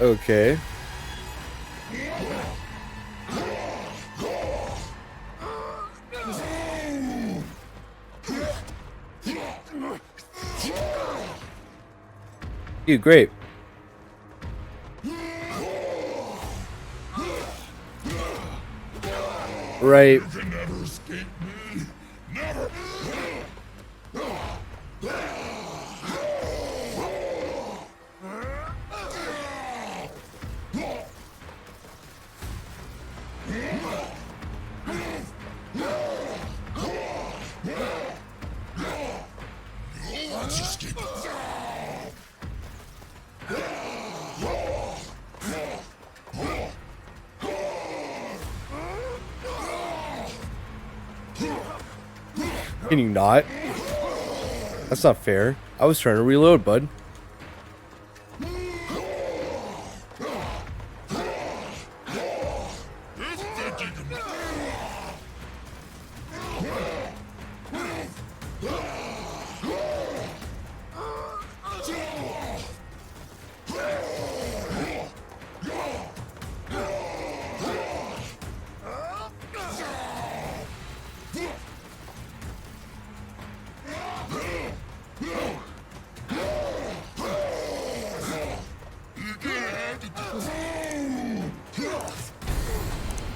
Okay. You great. Right. You can never escape me. Never. Let's escape. Can you not? That's not fair. I was trying to reload, bud.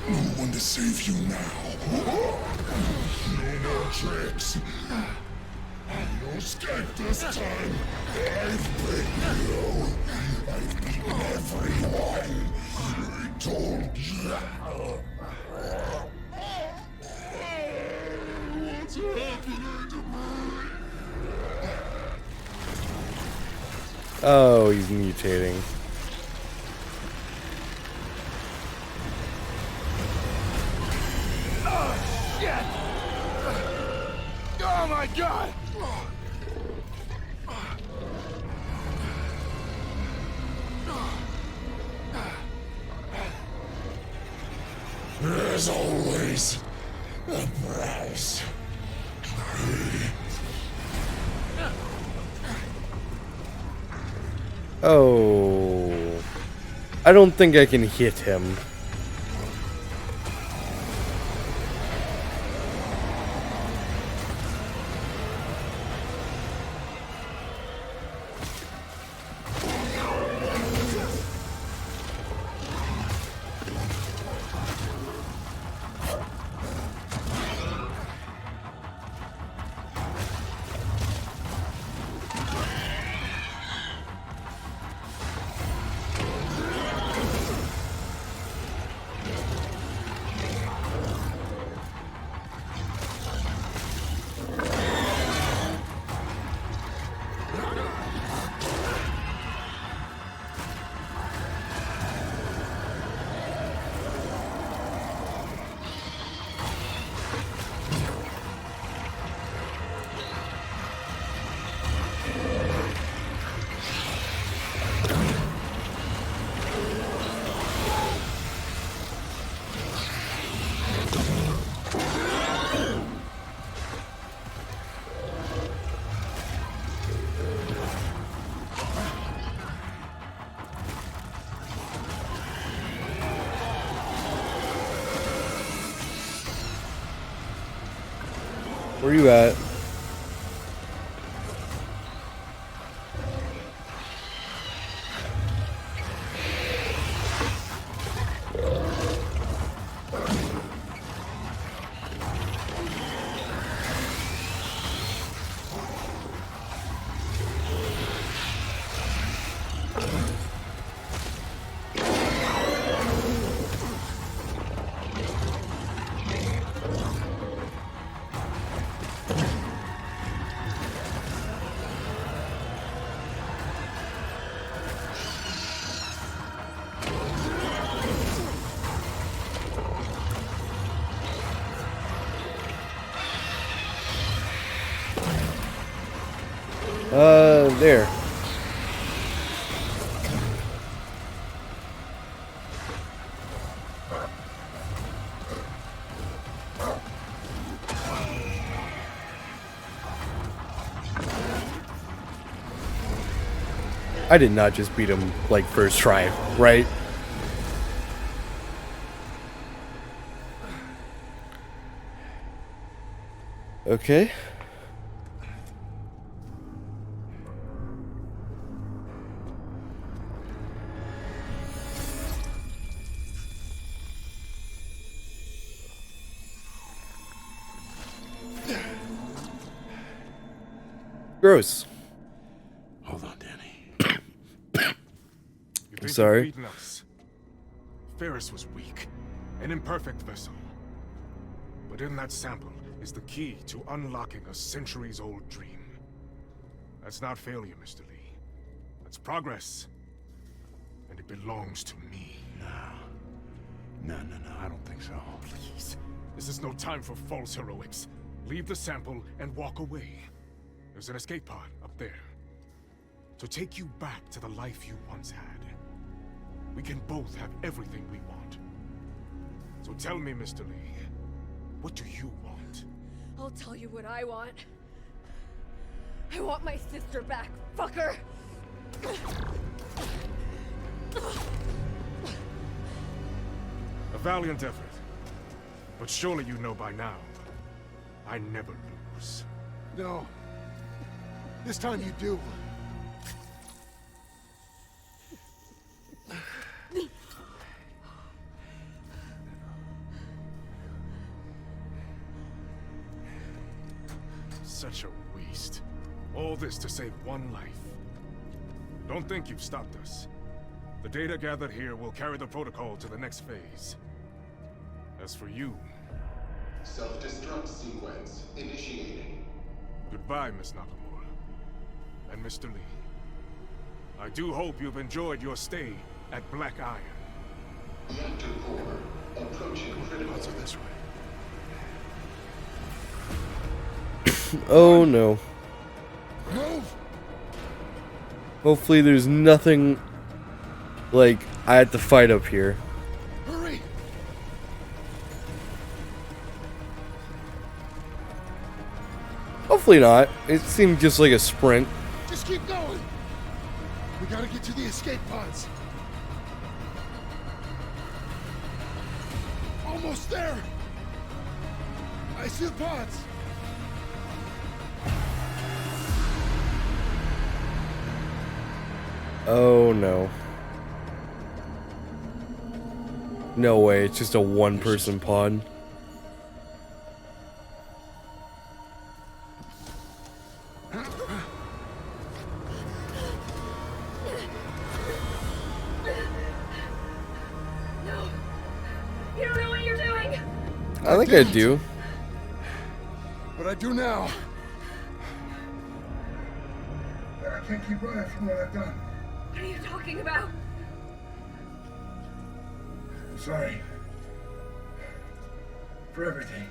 No one to save you now. No more tricks. No escape this time. I've beaten you. I've beaten everyone. I told you. What's happening to me? Oh, he's mutating. Oh my god! There's always a price. Oh. I don't think I can hit him. Where you at? There. I did not just beat him, like, first try, right? Okay. Gross. Hold on, Danny. You think Sorry. you've beaten us? Ferris was weak, an imperfect vessel. But in that sample is the key to unlocking a centuries-old dream. That's not failure, Mr. Lee. That's progress. And it belongs to me. No, I don't think so. Please. This is no time for false heroics. Leave the sample and walk away. There's an escape pod up there. To take you back to the life you once had. We can both have everything we want. So tell me, Mr. Lee, what do you want? I'll tell you what I want. I want my sister back, fucker! A valiant effort. But surely you know by now, I never lose. No. This time you do. Such a waste. All this to save one life. Don't think you've stopped us. The data gathered here will carry the protocol to the next phase. As for you... Self-destruct sequence initiating. Goodbye, Miss Nakamura. And Mr. Lee. I do hope you've enjoyed your stay at Black Iron. Reactor core approaching critical. Let's go this way. Oh no. Move! Hopefully there's nothing like I had to fight up here. Hurry! Hopefully not. It seemed just like a sprint. Just keep going! We gotta get to the escape pods. Almost there! I see the pods! Oh no. No way, it's just a one-person pod. No! You don't know what you're doing! I think I do. But I do now. I can't keep running from what I've done. What are you talking about? I'm sorry. For everything.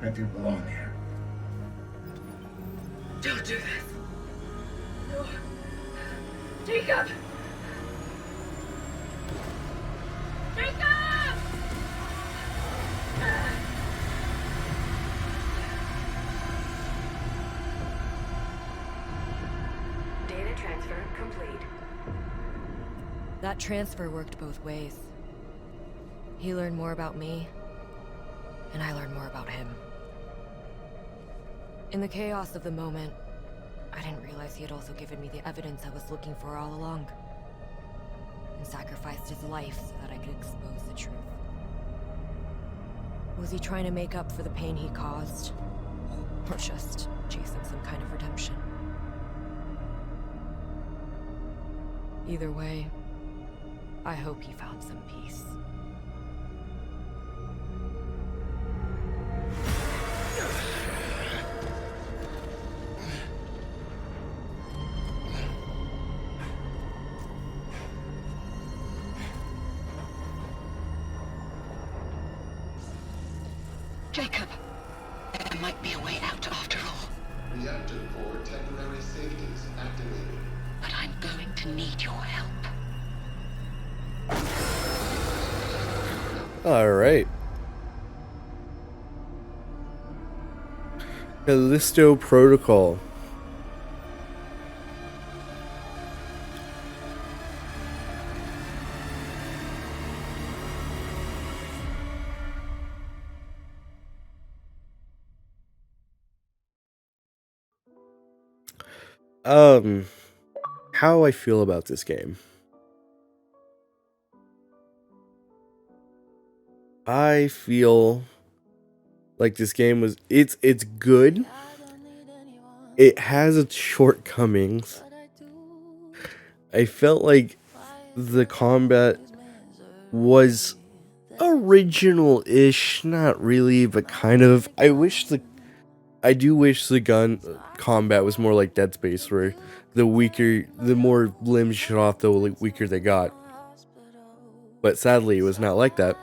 I do belong here. Don't do this. No. Jacob! Jacob! Data transfer complete. That transfer worked both ways. He learned more about me, and I learned more about him. In the chaos of the moment, I didn't realize he had also given me the evidence I was looking for all along, and sacrificed his life so that I could expose the truth. Was he trying to make up for the pain he caused, or just chasing some kind of redemption? Either way, I hope he found some peace. Jacob, there might be a way out after all. Reactor core temporary safeties activated. But I'm going to need your help. Alright. Callisto Protocol. How I feel about this game. I feel like this game was it's good. It has its shortcomings. I felt like the combat was original-ish, not really, but kind of. I do wish the gun combat was more like Dead Space, where the more limbs shot off, the weaker they got. But sadly, it was not like that.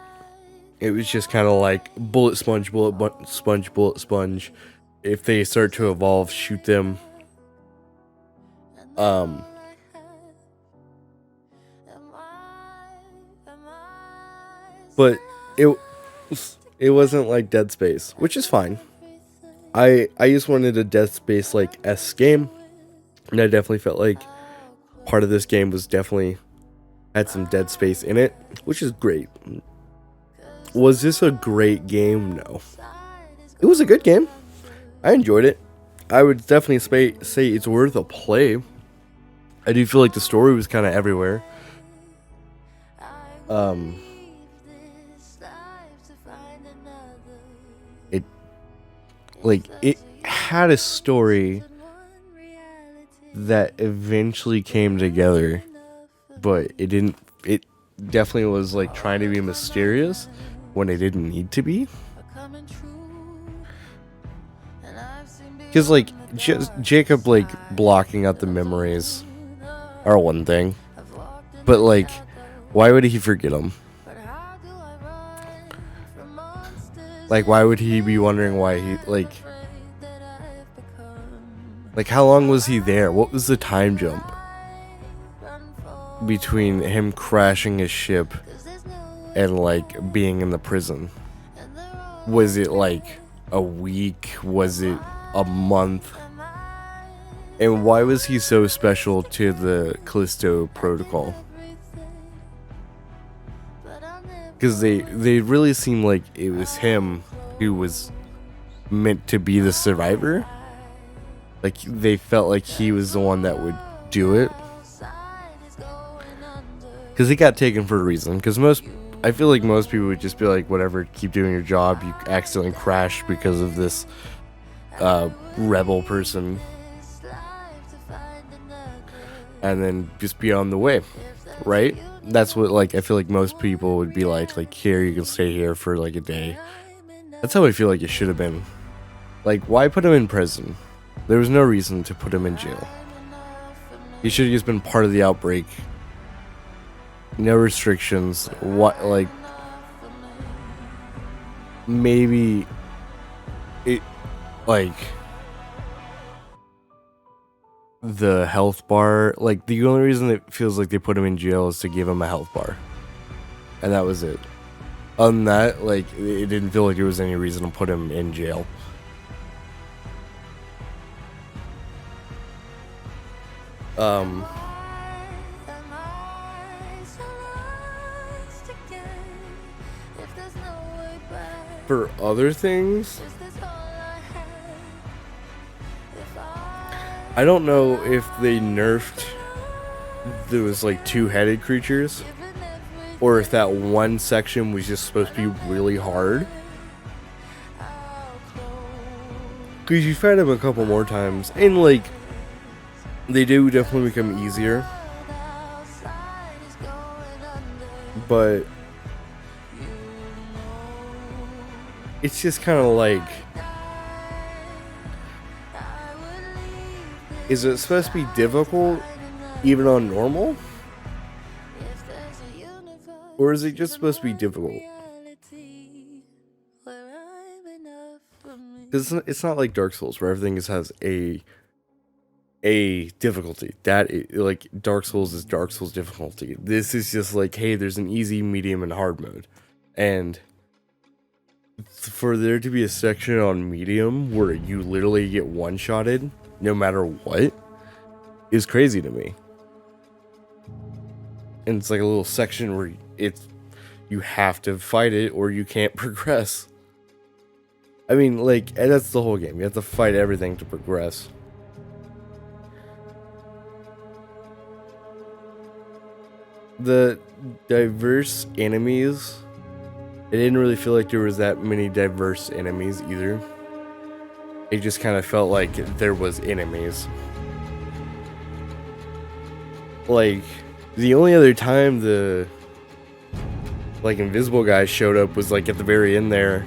It was just kind of like bullet sponge, bullet sponge, bullet sponge. If they start to evolve, shoot them. But it wasn't like Dead Space, which is fine. I just wanted a Dead Space like S game, and I definitely felt like part of this game was definitely had some Dead Space in it, which is great. Was this a great game? No. It was a good game. I enjoyed it. I would definitely say it's worth a play. I do feel like the story was kind of everywhere. It had a story that eventually came together, but it didn't. It definitely was like trying to be mysterious when it didn't need to be. Because like just Jacob like blocking out the memories are one thing, but like why would he forget them? Like why would he be wondering why he like how long was he there? What was the time jump between him crashing his ship and like being in the prison? Was it like a week? Was it a month? And why was he so special to the Callisto protocol? Because they really seemed like it was him who was meant to be the survivor. Like they felt like he was the one that would do it. Because he got taken for a reason. Because I feel like most people would just be like, whatever, keep doing your job. You accidentally crashed because of this rebel person. And then just be on the way, right? That's what like I feel like most people would be like here you can stay here for like a day. That's how I feel like it should have been. Like why put him in prison? There was no reason to put him in jail. He should have just been part of the outbreak. No restrictions. What like maybe it like the health bar, like the only reason it feels like they put him in jail is to give him a health bar, and that was it. Other than that, like it didn't feel like there was any reason to put him in jail. For other things, I don't know if they nerfed those like two-headed creatures, or if that one section was just supposed to be really hard. Because you fight them a couple more times, and like they do definitely become easier. But it's just kind of like, is it supposed to be difficult even on normal? Or is it just supposed to be difficult? Because it's not like Dark Souls where everything has a difficulty. Like Dark Souls is Dark Souls difficulty. This is just like, hey, there's an easy, medium, and hard mode. And for there to be a section on medium where you literally get one-shotted no matter what is crazy to me. And it's like a little section where you have to fight it or you can't progress. I mean, like, and that's the whole game. You have to fight everything to progress. the diverse enemies, it didn't really feel like there was that many diverse enemies either. It just kind of felt like there was enemies. Like, the only other time the like invisible guy showed up was like at the very end there,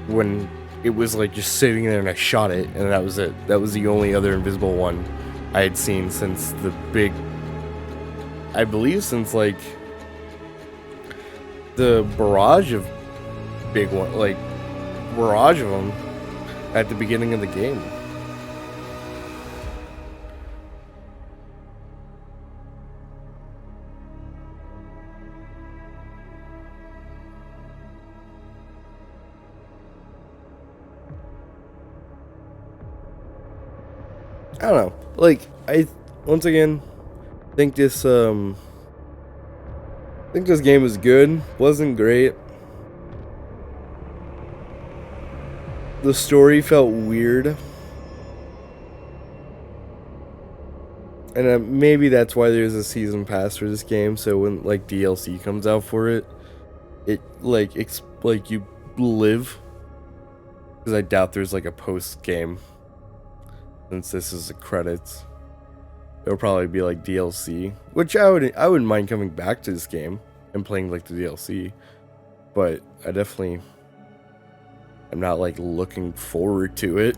when it was like just sitting there and I shot it, and that was it. That was the only other invisible one I had seen since the big, I believe since like the barrage of big one, like barrage of them at the beginning of the game. I don't know. Like, once again think this game was good. Wasn't great. The story felt weird. And maybe that's why there's a season pass for this game, so when like DLC comes out for it, it like you live. Because I doubt there's like a post game. Since this is the credits, it'll probably be like DLC, which I wouldn't mind coming back to this game and playing like the DLC, but I definitely am not like looking forward to it.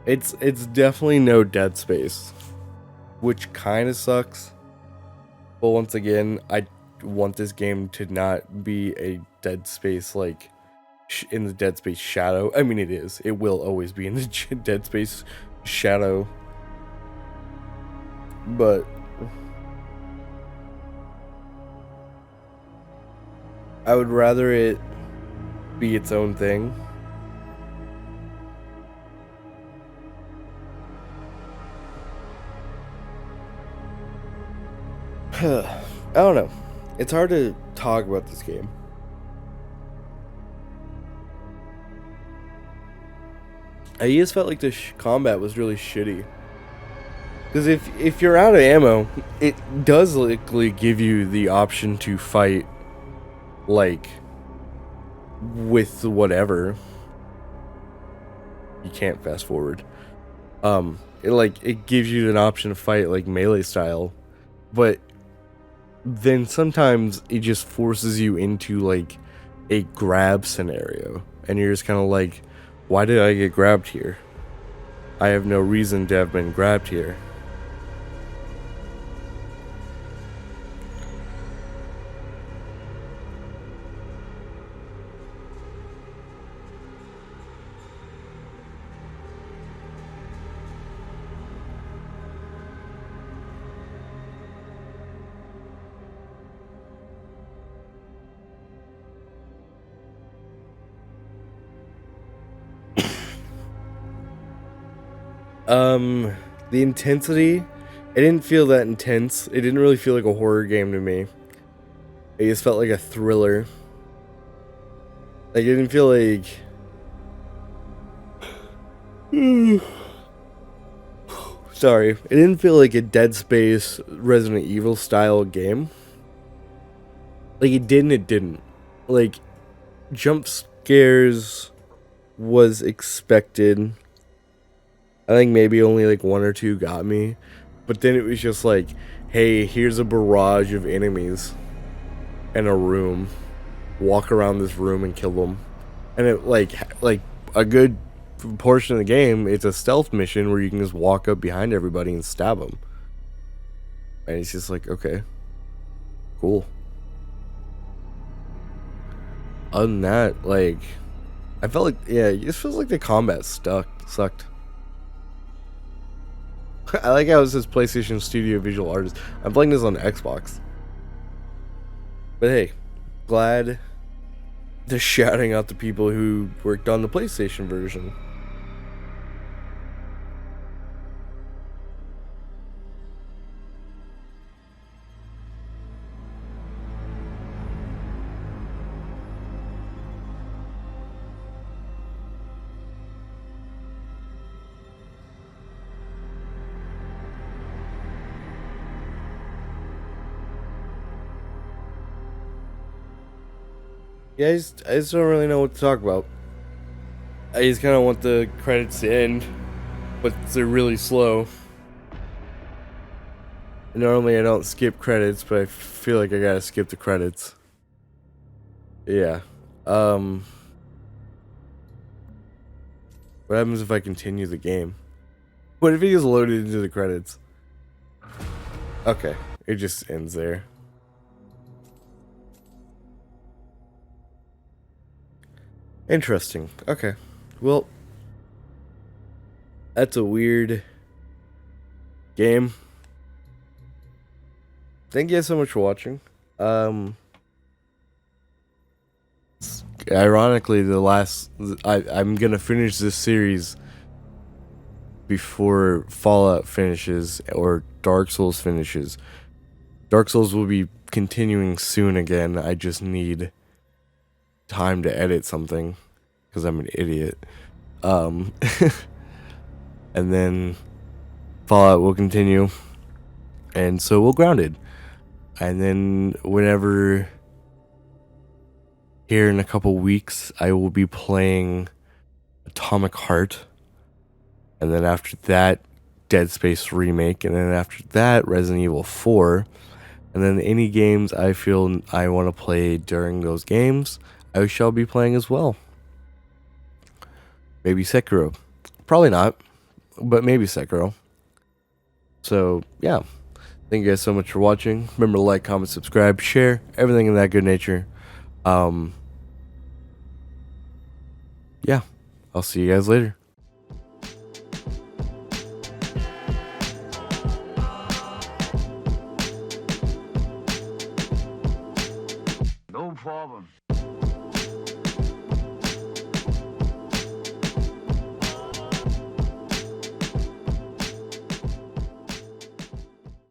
It's definitely no Dead Space, which kind of sucks. But once again, I want this game to not be a Dead Space like in the Dead Space shadow. I mean, it is. It will always be in the Dead Space shadow. But I would rather it be its own thing. I don't know. It's hard to talk about this game. I just felt like the combat was really shitty. Because if you're out of ammo, it does likely give you the option to fight, like, with whatever. You can't fast forward. It gives you an option to fight, like, melee style. But then sometimes it just forces you into, like, a grab scenario. And you're just kind of like, why did I get grabbed here? I have no reason to have been grabbed here. The intensity, it didn't feel that intense. It didn't really feel like a horror game to me. It just felt like a thriller. Like, it didn't feel like... Sorry. It didn't feel like a Dead Space, Resident Evil style game. Like, it didn't. Like, jump scares was expected. I think maybe only like one or two got me. But then it was just like, hey, here's a barrage of enemies in a room. Walk around this room and kill them. And it like a good portion of the game, it's a stealth mission where you can just walk up behind everybody and stab them. And it's just like, okay, cool. Other than that, like, I felt like, yeah, it just feels like the combat sucked. I like how it says PlayStation Studio Visual Artist. I'm playing this on Xbox. But hey, glad they're shouting out the people who worked on the PlayStation version. Yeah, I just don't really know what to talk about. I just kind of want the credits to end, but they're really slow. Normally I don't skip credits, but I feel like I gotta skip the credits. Yeah. What happens if I continue the game? What if it gets loaded into the credits? Okay, it just ends there. Interesting. Okay. Well, that's a weird game. Thank you guys so much for watching. Ironically, I'm gonna finish this series before Fallout finishes or Dark Souls finishes. Dark Souls will be continuing soon again. I just need time to edit something because I'm an idiot. And then Fallout will continue, and so will Grounded. And then whenever here in a couple weeks, I will be playing Atomic Heart. And then after that, Dead Space Remake. And then after that, Resident Evil 4. And then any games I feel I want to play during those games, I shall be playing as well. Maybe Sekiro. Probably not, but maybe Sekiro. So, yeah. Thank you guys so much for watching. Remember to like, comment, subscribe, share, everything in that good nature. Yeah. I'll see you guys later.